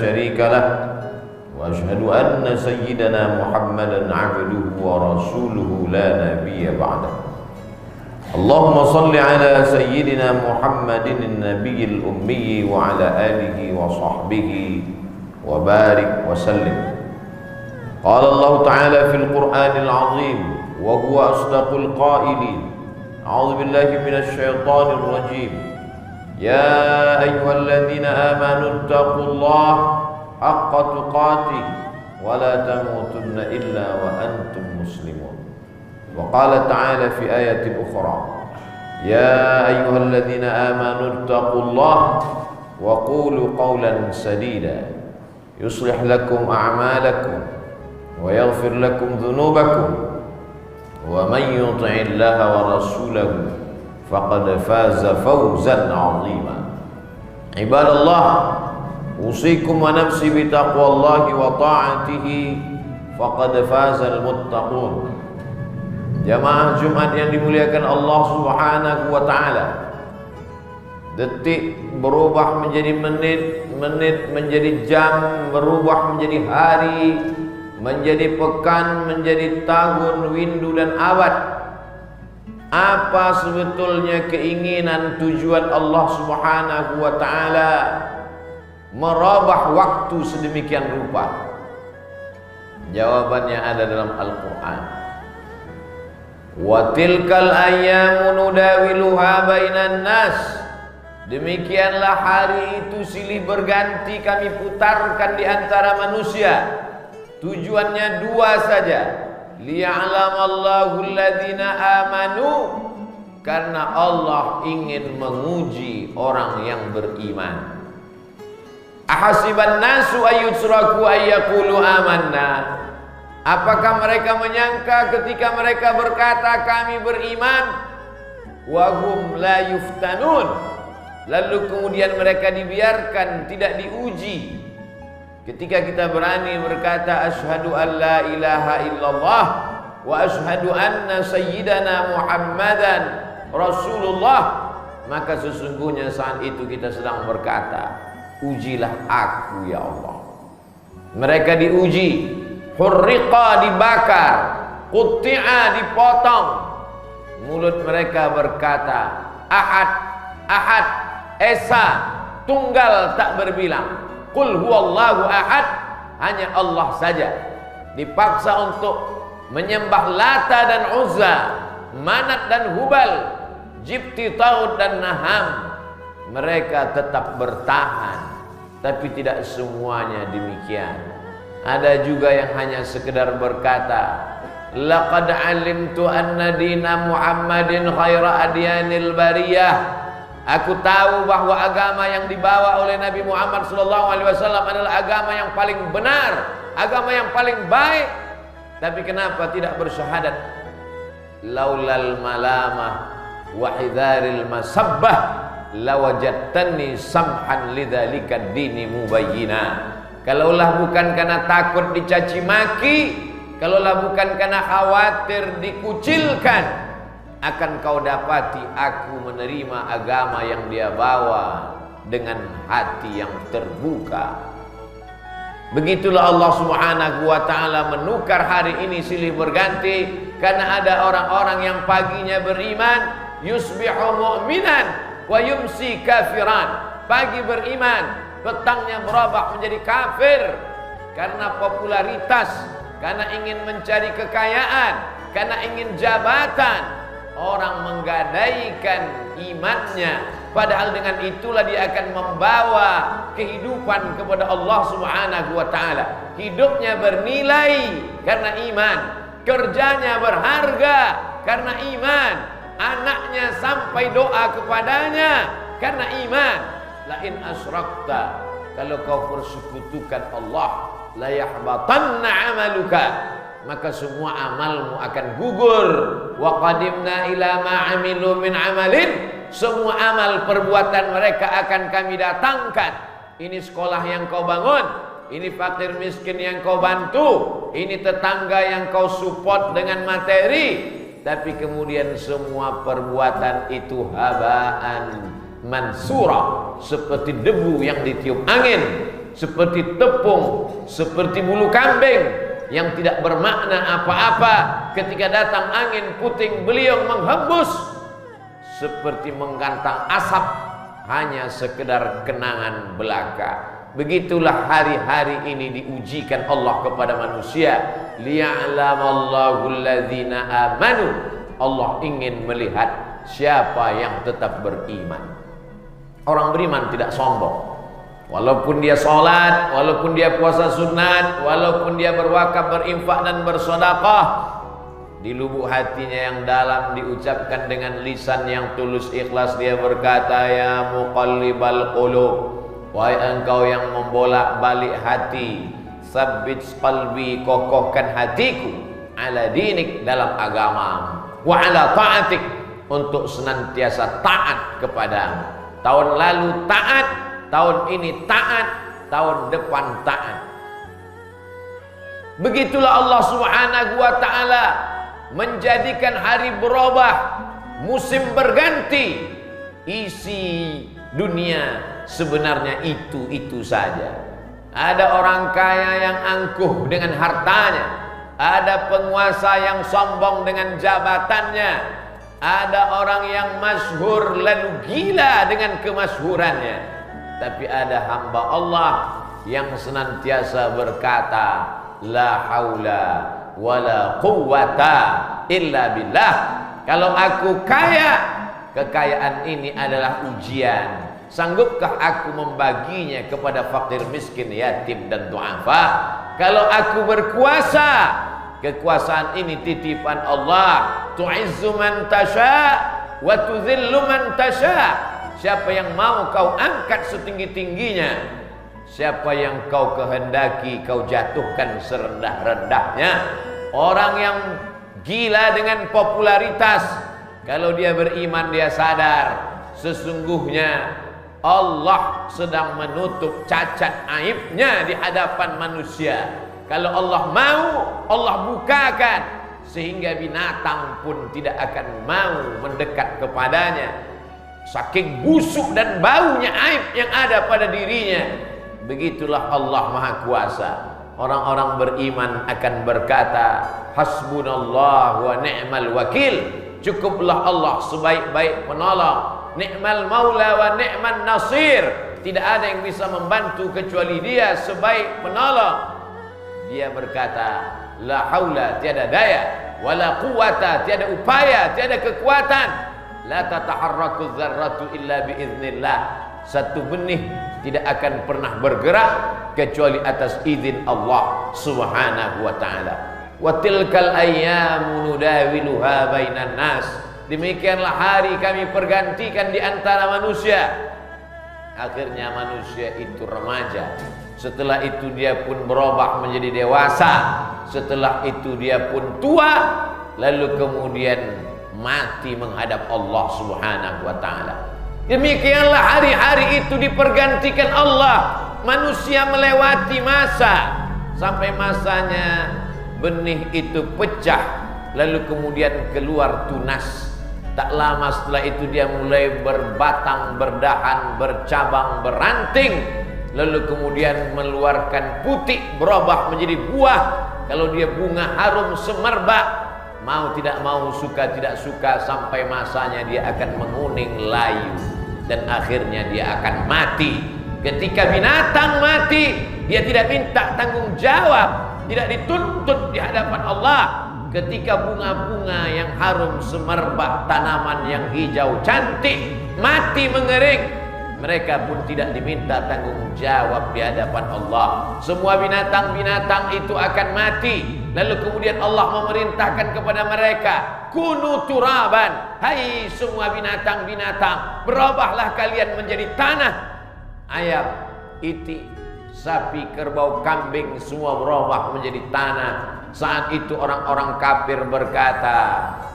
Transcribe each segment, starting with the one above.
شريك له وأشهد أن سيدنا محمدا عبده ورسوله لا نبي بعده. اللهم صل على سيدنا محمد النبي الأمي وعلى آله وصحبه وبارك وسلم. قال الله تعالى في القرآن العظيم وهو أصدق القائلين: أعوذ بالله من الشيطان الرجيم. يا أيها الذين آمنوا اتقوا الله حق تقاته ولا تموتن إلا وأنتم مسلمون. وقال تعالى في آية أخرى: يا أيها الذين آمنوا اتقوا الله وقولوا قولا سديدا يصلح لكم أعمالكم ويغفر لكم ذنوبكم ومن يطع الله ورسوله فقد فاز فوزا عظيما. عباد الله، أوصيكم ونفسي بتقوى الله وطاعته فقد فاز المتقون. Jamaah Jumat yang dimuliakan Allah Subhanahu wa taala. Detik berubah menjadi menit, menit menjadi jam, berubah menjadi hari, menjadi pekan, menjadi tahun, windu dan abad. Apa sebetulnya keinginan tujuan Allah Subhanahu wa taala merubah waktu sedemikian rupa? Jawabannya ada dalam Al-Qur'an. Wa tilkal ayyamu nudawiluha bainan nas. Demikianlah hari itu silih berganti kami putarkan di antara manusia. Tujuannya dua saja. Liya'lamallahu alladhina amanu, karena Allah ingin menguji orang yang beriman. Ahasiban nasu ayyutraku ayyaqulu amanna. Apakah mereka menyangka ketika mereka berkata kami beriman, wahum la yuftanun, lalu kemudian mereka dibiarkan tidak diuji? Ketika kita berani berkata asyhadu an la ilaha illallah wa asyhadu anna sayyidana Muhammadan Rasulullah, maka sesungguhnya saat itu kita sedang berkata, ujilah aku ya Allah. Mereka diuji, hurriqa dibakar, qutti'a dipotong. Mulut mereka berkata ahad, ahad, esa, tunggal tak berbilang. Qul huwallahu ahad, hanya Allah saja. Dipaksa untuk menyembah Lata dan Uzza, Manat dan Hubal, Jibti, Taud dan Naham. Mereka tetap bertahan, tapi tidak semuanya demikian. Ada juga yang hanya sekedar berkata, laqad alimtu anna dina Muhammadin khaira adyanil bariyah. Aku tahu bahwa agama yang dibawa oleh Nabi Muhammad SAW adalah agama yang paling benar, agama yang paling baik. Tapi kenapa tidak bersyahadat? Laulal malamah wa hidharil masabbah lawajadtani samhan lidzalika dini mubayyina. Kalaulah bukan karena takut dicaci maki, kalaulah bukan karena khawatir dikucilkan, akan kau dapati aku menerima agama yang dia bawa dengan hati yang terbuka. Begitulah Allah Subhanahu wa taala menukar hari ini silih berganti, karena ada orang-orang yang paginya beriman, yusbihu mu'minan wa yumsi kafiran. Pagi beriman, petangnya berubah menjadi kafir karena popularitas, karena ingin mencari kekayaan, karena ingin jabatan. Orang menggadaikan imannya, padahal dengan itulah dia akan membawa kehidupan kepada Allah Subhanahu wa taala. Hidupnya bernilai karena iman, kerjanya berharga karena iman, anaknya sampai doa kepadanya karena iman. Lain asyrakta, kalau kau persekutukan Allah, la yahbatanna amaluka, maka semua amalmu akan gugur. Wa qadimna ila ma amilu min amalin, semua amal perbuatan mereka akan kami datangkan. Ini sekolah yang kau bangun, ini fakir miskin yang kau bantu, ini tetangga yang kau support dengan materi, tapi kemudian semua perbuatan itu habaan mansura, seperti debu yang ditiup angin. seperti tepung, seperti bulu kambing yang tidak bermakna apa-apa. Ketika datang angin puting beliung menghembus, seperti menggantang asap, hanya sekedar kenangan belaka. Begitulah hari-hari ini diujikan Allah kepada manusia. Liya'lamallahu alladzina amanu. Allah ingin melihat siapa yang tetap beriman. Orang beriman tidak sombong. Walaupun dia sholat, walaupun dia puasa sunat, walaupun dia berwakaf, berinfak dan bersedekah, di lubuk hatinya yang dalam diucapkan dengan lisan yang tulus ikhlas, dia berkata, ya muqallibal qulub, wahai engkau yang membolak-balik hati, sabbit qalbi, kokohkan hatiku, ala dinik, dalam agamamu, wa ala ta'atik, untuk senantiasa taat kepadamu. Tahun lalu taat, tahun ini taat, tahun depan taat. Begitulah Allah Subhanahu wa ta'ala menjadikan hari berubah, musim berganti. Isi dunia sebenarnya itu saja. Ada orang kaya yang angkuh dengan hartanya, ada penguasa yang sombong dengan jabatannya, ada orang yang masyhur lalu gila dengan kemasyhurannya. Tapi ada hamba Allah yang senantiasa berkata, la haula wala quwwata illa billah. Kalau aku kaya, kekayaan ini adalah ujian. Sanggupkah aku membaginya kepada fakir, miskin, yatim dan du'afa? Kalau aku berkuasa, kekuasaan ini titipan Allah. Tu'izzu man tasha wa tudhillu man tasha. Siapa yang mau kau angkat setinggi-tingginya, siapa yang kau kehendaki kau jatuhkan serendah-rendahnya. Orang yang gila dengan popularitas, kalau dia beriman dia sadar sesungguhnya Allah sedang menutup cacat aibnya di hadapan manusia. Kalau Allah mau, Allah bukakan, sehingga binatang pun tidak akan mau mendekat kepadanya. Saking busuk dan baunya aib yang ada pada dirinya. Begitulah Allah Maha Kuasa. Orang-orang beriman akan berkata, hasbunallah wa ni'mal wakil. Cukuplah Allah sebaik-baik penolong. Ni'mal maula wa ni'man nasir. Tidak ada yang bisa membantu kecuali Dia sebaik penolong. Dia berkata, la haula, tiada daya, wala quwata, tiada upaya, tiada kekuatan, la tataharraku dzarratu illa biiznillah. Satu benih tidak akan pernah bergerak kecuali atas izin Allah Subhanahu wa ta'ala. Wa tilkal ayyamu nudawiluha bainan nas. Demikianlah hari kami pergantikan di antara manusia. Akhirnya manusia itu remaja. Setelah itu dia pun berubah menjadi dewasa. Setelah itu dia pun tua. Lalu kemudian mati menghadap Allah Subhanahu wa ta'ala. Demikianlah hari-hari itu dipergantikan Allah. Manusia melewati masa, sampai masanya benih itu pecah, lalu kemudian keluar tunas. Tak lama setelah itu dia mulai berbatang, berdahan, bercabang, beranting, lalu kemudian mengeluarkan putik, berubah menjadi buah. Kalau dia bunga harum semerbak, mau tidak mau, suka tidak suka, sampai masanya dia akan menguning layu dan akhirnya dia akan mati. Ketika binatang mati, dia tidak minta tanggung jawab, tidak dituntut di hadapan Allah. Ketika bunga-bunga yang harum semerbak, tanaman yang hijau cantik mati mengering, mereka pun tidak diminta tanggung jawab di hadapan Allah. Semua binatang-binatang itu akan mati. Lalu kemudian Allah memerintahkan kepada mereka, kunu turaban, hai semua binatang-binatang, berubahlah kalian menjadi tanah. Ayam, itik, sapi, kerbau, kambing, semua berubah menjadi tanah. Saat itu orang-orang kafir berkata,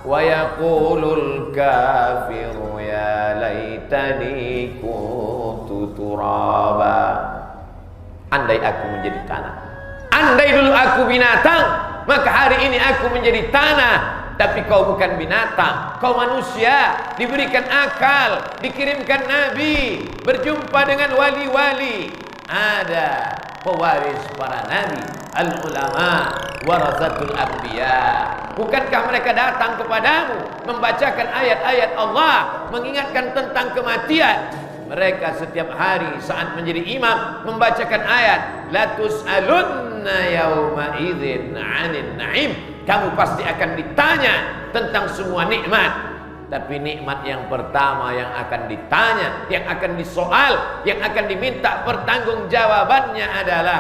wa yaqulul kafiru ya laitani kuntu turaba. Andai aku menjadi tanah, andai dulu aku binatang, maka hari ini aku menjadi tanah. Tapi kau bukan binatang, kau manusia, diberikan akal, dikirimkan nabi, berjumpa dengan wali-wali. ada pewaris para nabi, al-ulama warasatul anbiya. Bukankah mereka datang kepadamu membacakan ayat-ayat Allah, mengingatkan tentang kematian? Mereka setiap hari saat menjadi imam membacakan ayat, la tus'alunna yawma idzin 'anil na'im. Kamu pasti akan ditanya tentang semua nikmat. Tapi nikmat yang pertama yang akan ditanya, yang akan disoal, yang akan diminta pertanggungjawabannya adalah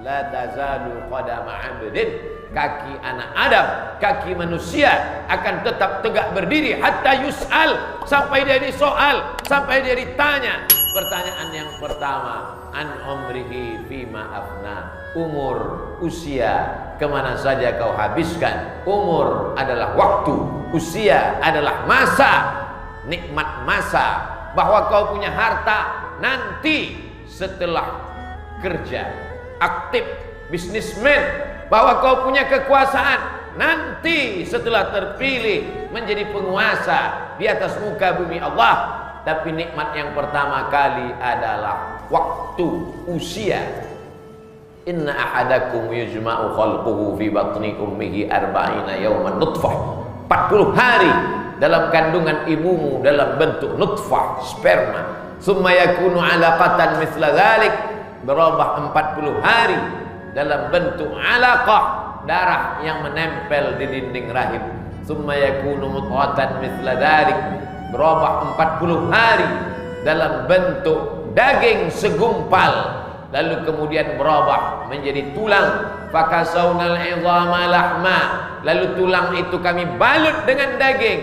la tazalu qadama 'abdin, kaki anak Adam, kaki manusia akan tetap tegak berdiri hatta yus'al, sampai dia disoal, sampai dia ditanya. Pertanyaan yang pertama, an umrihi fima afna, umur, usia, kemana saja kau habiskan. Umur adalah waktu, usia adalah masa, nikmat masa. Bahwa kau punya harta nanti setelah kerja, aktif, bisnismen. Bahwa kau punya kekuasaan nanti setelah terpilih menjadi penguasa di atas muka bumi Allah. Tapi nikmat yang pertama kali adalah waktu, usia. Inna ahadakum yujma'u khalquhu fi batni ummihi arba'ina yawman nutfah. 40 hari dalam kandungan ibumu dalam bentuk nutfah, sperma. Summa yakunu 'alaqatan mithla dzalik, berubah 40 hari dalam bentuk 'alaqah, darah yang menempel di dinding rahim. Summa yakunu mudghatan mithla dzalik, berubah 40 hari dalam bentuk daging segumpal, lalu kemudian berubah menjadi tulang. Fakasawnal 'idhama lahma, lalu tulang itu kami balut dengan daging.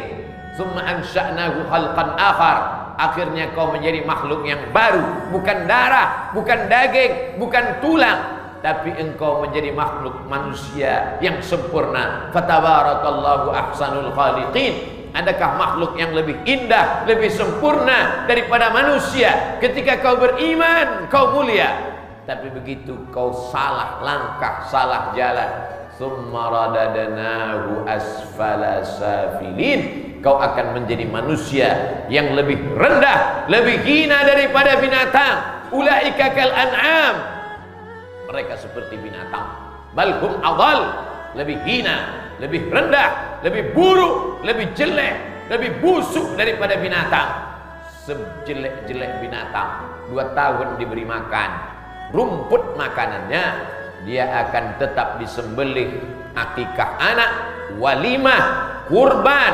Tsumma ansha'nahu khalqan akhar, akhirnya kau menjadi makhluk yang baru, bukan darah, bukan daging, bukan tulang, tapi engkau menjadi makhluk manusia yang sempurna. Fatabarakallahu ahsanul khaliqin. Adakah makhluk yang lebih indah, lebih sempurna daripada manusia? Ketika kau beriman, kau mulia. Tapi begitu kau salah langkah, salah jalan, summa radadnahu asfala safilin, kau akan menjadi manusia yang lebih rendah, lebih hina daripada binatang. Ulaika kal an'am, mereka seperti binatang. Bal hum adall, lebih hina, lebih rendah, lebih buruk, lebih jelek, lebih busuk daripada binatang. Sejelek-jelek binatang 2 tahun diberi makan rumput makanannya, dia akan tetap disembelih, akikah anak, walimah, kurban,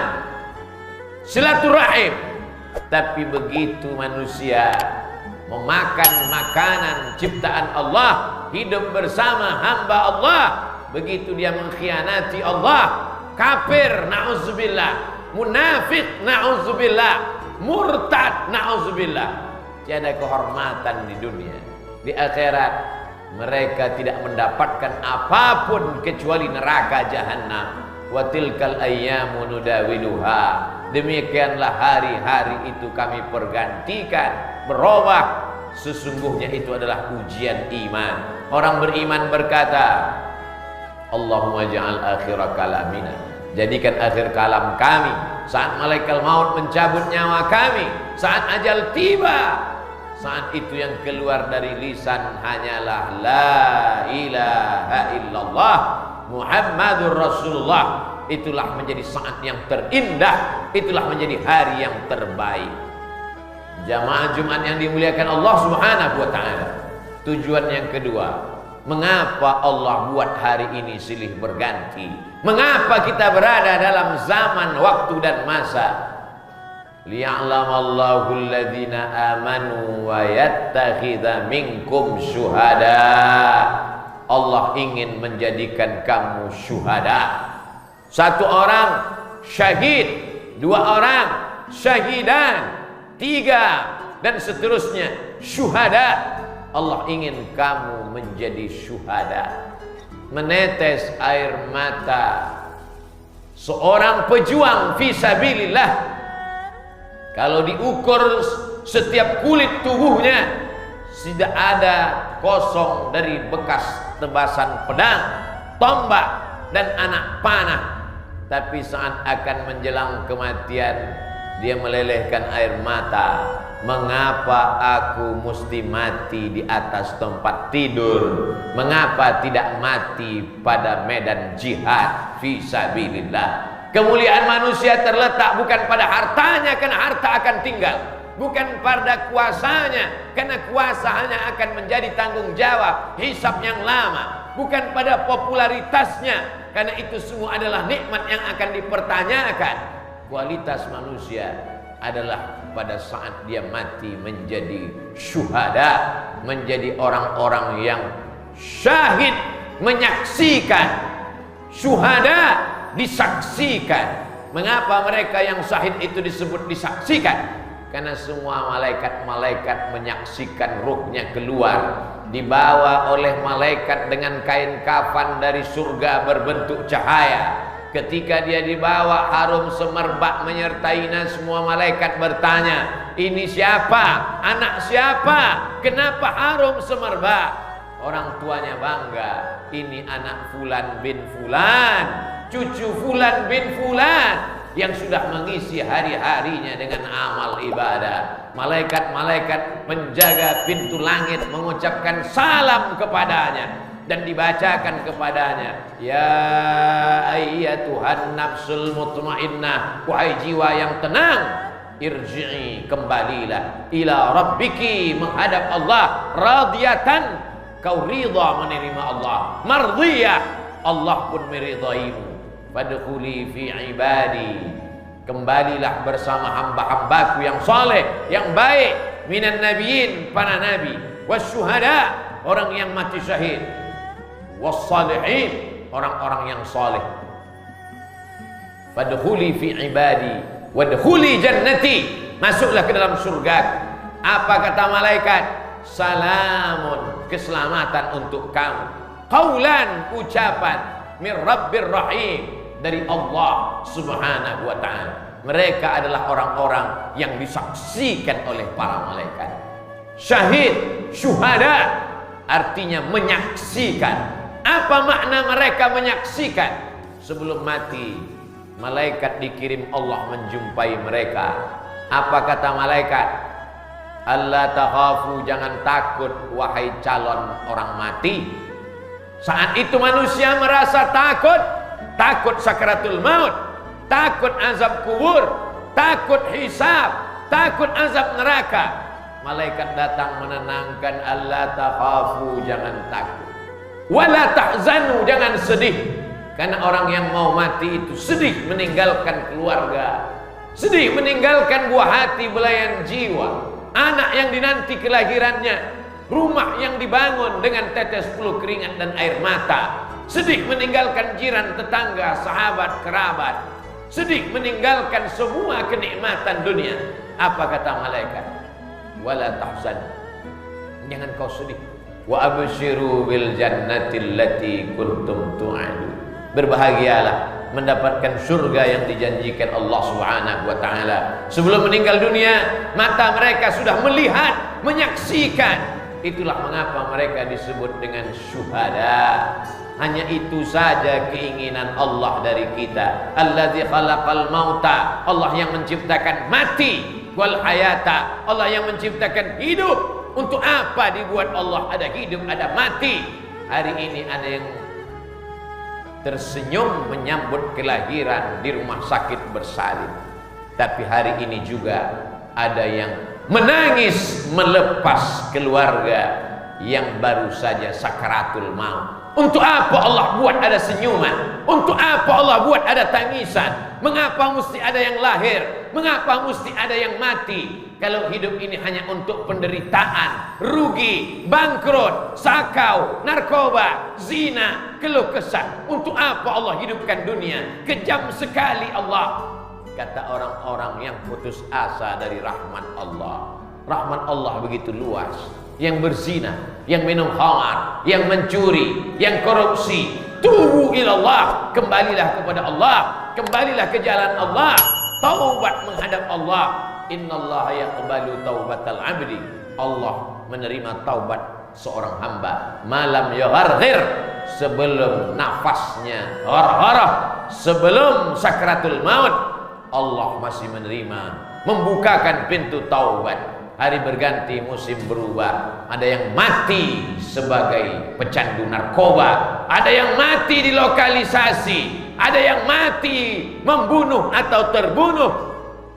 silaturahim. Tapi begitu manusia memakan makanan ciptaan Allah, hidup bersama hamba Allah, begitu dia mengkhianati Allah, kafir, na'udzubillah, munafik, na'udzubillah, murtad, na'udzubillah, tiada kehormatan di dunia. Di akhirat mereka tidak mendapatkan apapun kecuali neraka jahanam. Wa tilkal ayyamu nudawiluha, demikianlah hari-hari itu kami pergantikan, berubah. Sesungguhnya itu adalah ujian iman. Orang beriman berkata, Allahumma ja'al akhira kalamina, jadikan akhir kalam kami saat malaikat maut mencabut nyawa kami, saat ajal tiba, saat itu yang keluar dari lisan hanyalah la ilaha illallah Muhammadur Rasulullah. Itulah menjadi saat yang terindah, itulah menjadi hari yang terbaik. Jamaah Jumat yang dimuliakan Allah Subhanahu wa ta'ala. Tujuan yang kedua, mengapa Allah buat hari ini silih berganti? Mengapa kita berada dalam zaman, waktu dan masa? Liya'lamallahu alladhina amanu wa yattakhidha minkum syuhada. Allah ingin menjadikan kamu syuhada. 1 orang syahid, 2 orang syahidan, 3 dan seterusnya syuhada. Allah ingin kamu menjadi syuhada. Menetes air mata seorang pejuang fisabilillah, kalau diukur setiap kulit tubuhnya tidak ada kosong dari bekas tebasan pedang, tombak dan anak panah. Tapi saat akan menjelang kematian, dia melelehkan air mata mengapa aku mesti mati di atas tempat tidur? Mengapa tidak mati pada medan jihad fi sabilillah? Kemuliaan manusia terletak bukan pada hartanya, karena harta akan tinggal. Bukan pada kuasanya, karena kuasa hanya akan menjadi tanggung jawab hisab yang lama. Bukan pada popularitasnya, karena itu semua adalah nikmat yang akan dipertanyakan. Kualitas manusia adalah pada saat dia mati menjadi syuhada, menjadi orang-orang yang syahid, menyaksikan. Syuhada disaksikan. Mengapa mereka yang syahid itu disebut disaksikan? Karena semua malaikat-malaikat menyaksikan ruhnya keluar, dibawa oleh malaikat dengan kain kafan dari surga berbentuk cahaya. Ketika dia dibawa, harum semerbak menyertainya. Semua malaikat bertanya, ini siapa? Anak siapa? Kenapa harum semerbak? Orang tuanya bangga, ini anak Fulan bin Fulan, cucu Fulan bin Fulan, yang sudah mengisi hari-harinya dengan amal ibadah. Malaikat-malaikat penjaga pintu langit mengucapkan salam kepadanya dan dibacakan kepadanya, ya ayyatuhan nafsul mutmainnah, wahai jiwa yang tenang, irji'i, kembalilah, ila rabbiki, menghadap Allah, radiyatan, kau ridha menerima Allah, mardiyah, Allah pun meridaimu. Fadkhuli fi ibadi, kembalilah bersama hamba-hambaku yang soleh, yang baik, minan nabiyyin, para nabi, wasyuhada, orang yang mati syahid, wassalihin, orang-orang yang soleh. Fadkhuli fi ibadi wadkhuli jannati, masuklah ke dalam surga. Apa kata malaikat? Salamun, keselamatan untuk kamu. Qaulan, ucapan, min rabbir rahim, dari Allah subhanahu wa ta'ala. Mereka adalah orang-orang yang disaksikan oleh para malaikat. Syahid, syuhada, artinya menyaksikan. Apa makna mereka menyaksikan? Sebelum mati, malaikat dikirim Allah menjumpai mereka. Apa kata malaikat? Allah takhafu, jangan takut wahai calon orang mati. Saat itu manusia merasa takut. Takut sakaratul maut, takut azab kubur, takut hisab, takut azab neraka. Malaikat datang menenangkan, Allah takhafu, jangan takut, wala tahzanu, jangan sedih. Karena orang yang mau mati itu sedih meninggalkan keluarga, sedih meninggalkan buah hati, belayan jiwa, anak yang dinanti kelahirannya, rumah yang dibangun dengan tetes puluh keringat dan air mata, sedih meninggalkan jiran, tetangga, sahabat, kerabat, sedih meninggalkan semua kenikmatan dunia. Apa kata malaikat? Wala tahzan, jangan kau sedih. Wa abshiru bil jannati allati kuntum tu'adu, berbahagialah mendapatkan surga yang dijanjikan Allah Subhanahu wa taala. Sebelum meninggal dunia, mata mereka sudah melihat, menyaksikan. Itulah mengapa mereka disebut dengan syuhada. Hanya itu saja keinginan Allah dari kita. Allazi khalaqal mauta, Allah yang menciptakan mati, wal hayata, Allah yang menciptakan hidup. Untuk apa dibuat Allah ada hidup, ada mati? Hari ini ada yang tersenyum menyambut kelahiran di rumah sakit bersalin, tapi hari ini juga ada yang menangis melepas keluarga yang baru saja sakaratul maut. Untuk apa Allah buat ada senyuman? Untuk apa Allah buat ada tangisan? Mengapa mesti ada yang lahir? Mengapa mesti ada yang mati? Kalau hidup ini hanya untuk penderitaan, rugi, bangkrut, sakau, narkoba, zina, keluh kesah. Untuk apa Allah hidupkan dunia? Kejam sekali Allah. Kata orang-orang yang putus asa dari rahmat Allah. Rahmat Allah begitu luas. Yang berzina, yang minum khamar, yang mencuri, yang korupsi, tubu ilallah, kembalilah kepada Allah, kembalilah ke jalan Allah, taubat menghadap Allah. Innallaha yaqbalu taubatal abdi, Allah menerima taubat seorang hamba malam yagharghir, sebelum nafasnya ghargharah, sebelum sakratul maut, Allah masih menerima, membukakan pintu taubat. hari berganti, musim berubah. Ada yang mati sebagai pecandu narkoba, ada yang mati di lokalisasi, ada yang mati membunuh atau terbunuh.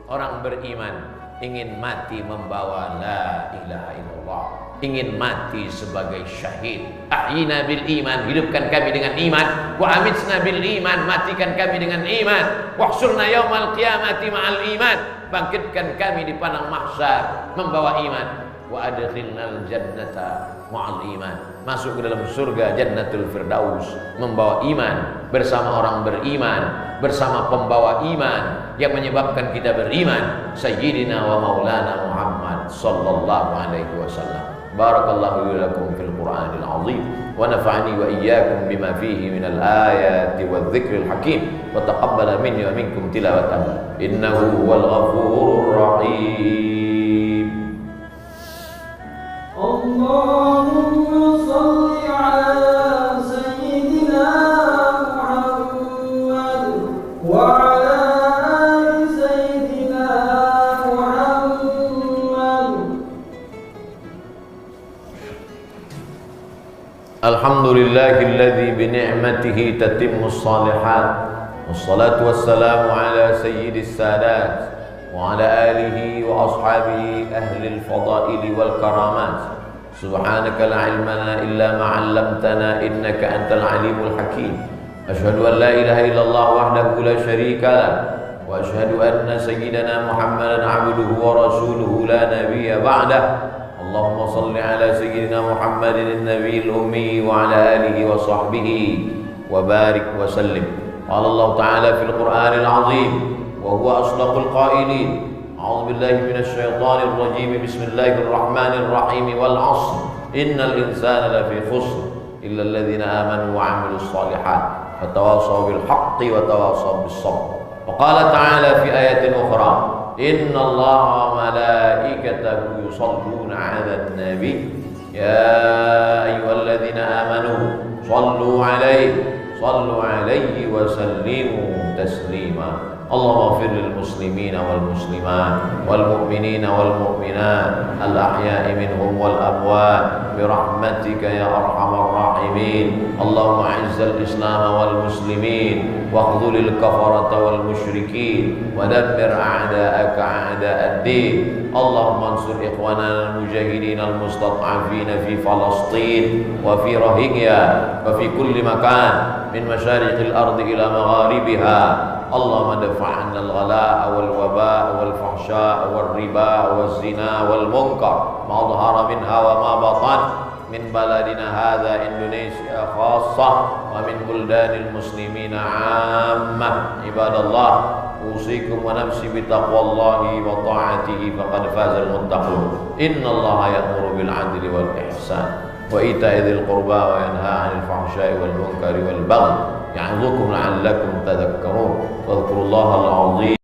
Orang beriman ingin mati membawa la ilaha illallah, ingin mati sebagai syahid. Ahyina bil iman, hidupkan kami dengan iman. Wa amitna bil iman, matikan kami dengan iman. Wahsurna yaumal qiyamati ma'al iman, bangkitkan kami di padang mahsyar membawa iman. Wa adkhilnal jannata ma'al iman, masuk ke dalam surga jannatul firdaus membawa iman, bersama orang beriman, bersama pembawa iman yang menyebabkan kita beriman, Sayyidina wa Maulana Muhammad sallallahu alaihi wasallam. Barakallahu lakum fil Qur'anil azim wa nafa'ani wa iyyakum bima fihi minal ayati wadh dhikril hakim wa taqabbala minni wa minkum tilawatahu innahu huwal ghafurur rahim. Allahumma shalli ala sayyidina Muhammad wa ala ali sayyidina Muhammad. Alhamdulillahilladzi bi ni'matihi tatimmus shalihat. Wassalatu wassalamu ala sayyidis sadat wa ala alihi wa ashabihi ahlil fadaili wal karamat. Subhanaka la ilma lana illa ma 'allamtana innaka antal alimul hakim. Asyhadu an la ilaha illallah wahdahu la syarika lah wa asyhadu anna sayyidana Muhammadan 'abduhu wa rasuluhu la nabiyya ba'dah. Allahumma salli ala sayyidina Muhammadin an-nabiyil ummi wa ala alihi wa sahbihi wa barik wa sallim. Qala Allah ta'ala fil Qur'anil 'azim wa huwa asdaqul qailin. A'udzu billahi minasy syaithanir rajim. Bismillahir rahmanir rahim. Wal 'ashr innal insana lafi khusr illa alladhina amanu wa 'amilus shalihat wa tawassaw bil haqqi wa tawassaw bis sabr. Wa qala ta'ala fi ayatin ukhra inna Allaha wa malaikatahu yusalluna 'alan nabi ya ayyuhalladzina amanu sallu 'alaihi wa sallimu taslima. Allahumma ighfir lil muslimina wal muslimat wal mu'minina wal mu'minat al ahya'i minhum wal amwat bi rahmatika ya arhamar rahimin. Allahumma izzal islam wal muslimin wa khudhulil kafarata wal musyrikin wa dammir a'da'aka a'da'ad-din. Allahumma ansur ikhwanana al mujahidin al mustad'afin fi Falastin wa fi Rohingya wa fi kulli makan min masyariqil ardi ila magharibiha. Allahumma dafa'anna al-ghala' wal-waba' wal-fahsha' wal-riba wal-zina wal-munkar ma dhahara minha wa ma batan min baladina hadha Indonesia khassah wa min buldanil muslimina 'ammah. Ibadallah, usikum wa nafsi bi taqwallahi wa ta'atihi faqad fazal muttaqun. Innallaha ya'muru bil 'adli wal ihsan wa ita'i dzil qurba wa yanha 'anil fahsya'i wal munkari wal baghi. يعظكم لعلكم تذكرون واذكروا الله العظيم